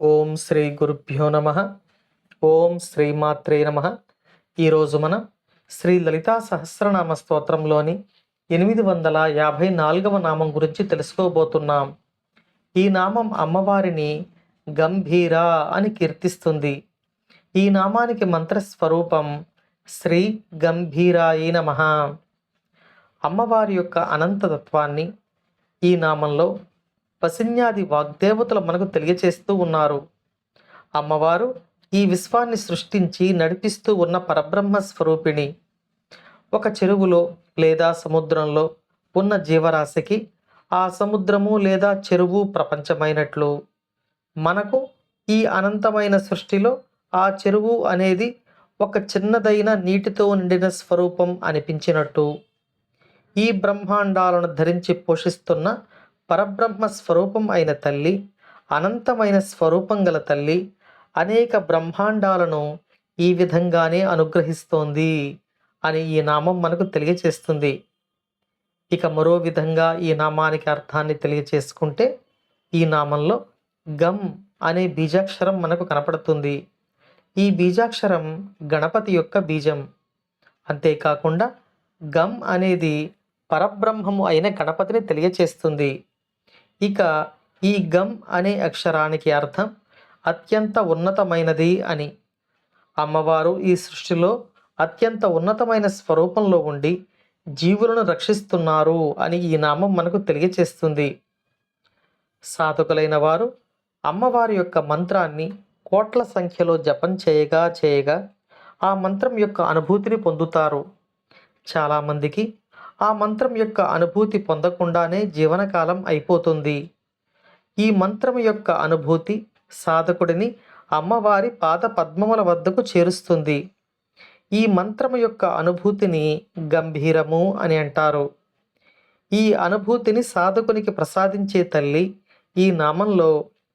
ఓం శ్రీ గురుభ్యో నమ. ఓం శ్రీమాత్రే నమ. ఈరోజు మనం శ్రీ లలితా సహస్రనామ స్తోత్రంలోని 854వ నామం గురించి తెలుసుకోబోతున్నాం. ఈ నామం అమ్మవారిని గంభీర అని కీర్తిస్తుంది. ఈ నామానికి మంత్రస్వరూపం శ్రీ గంభీరాయ నమః. అమ్మవారి యొక్క అనంతతత్వాన్ని ఈ నామంలో పసిన్యాది వాగ్దేవతలు మనకు తెలియచేస్తూ ఉన్నారు. అమ్మవారు ఈ విశ్వాన్ని సృష్టించి నడిపిస్తూ ఉన్న పరబ్రహ్మ స్వరూపిణి. ఒక చెరువులో లేదా సముద్రంలో ఉన్న జీవరాశికి ఆ సముద్రము లేదా చెరువు ప్రపంచమైనట్లు, మనకు ఈ అనంతమైన సృష్టిలో ఆ చెరువు అనేది ఒక చిన్నదైన నీటితో నిండిన స్వరూపం అనిపించినట్టు, ఈ బ్రహ్మాండాలను ధరించి పోషిస్తున్న పరబ్రహ్మ స్వరూపం అయిన తల్లి, అనంతమైన స్వరూపం గల తల్లి అనేక బ్రహ్మాండాలను ఈ విధంగానే అనుగ్రహిస్తోంది అని ఈ నామం మనకు తెలియచేస్తుంది. ఇక మరో విధంగా ఈ నామానికి అర్థాన్ని తెలియచేసుకుంటే, ఈ నామంలో గం అనే బీజాక్షరం మనకు కనపడుతుంది. ఈ బీజాక్షరం గణపతి యొక్క బీజం. అంతేకాకుండా గం అనేది పరబ్రహ్మము అయిన గణపతిని తెలియచేస్తుంది. ఇక ఈ గం అనే అక్షరానికి అర్థం అత్యంత ఉన్నతమైనది అని. అమ్మవారు ఈ సృష్టిలో అత్యంత ఉన్నతమైన స్వరూపంలో ఉండి జీవులను రక్షిస్తున్నారు అని ఈ నామం మనకు తెలియచేస్తుంది. సాధకులైన వారు అమ్మవారి యొక్క మంత్రాన్ని కోట్ల సంఖ్యలో జపం చేయగా చేయగా ఆ మంత్రం యొక్క అనుభూతిని పొందుతారు. చాలామందికి ఆ మంత్రం యొక్క అనుభూతి పొందకుండానే జీవనకాలం అయిపోతుంది. ఈ మంత్రం యొక్క అనుభూతి సాధకుడిని అమ్మవారి పాద పద్మముల వద్దకు చేరుస్తుంది. ఈ మంత్రము యొక్క అనుభూతిని గంభీరము అని అంటారు. ఈ అనుభూతిని సాధకునికి ప్రసాదించే తల్లి ఈ నామంలో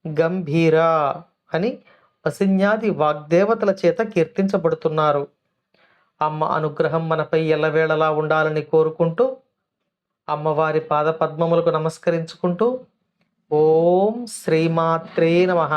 గంభీర అని వసిన్యాది వాగ్దేవతల చేత కీర్తించబడుతున్నారు. అమ్మ అనుగ్రహం మనపై ఎల్లవేళలా ఉండాలని కోరుకుంటూ, అమ్మవారి పాద పద్మములకు నమస్కరించుకుంటూ ఓం శ్రీమాత్రే నమః.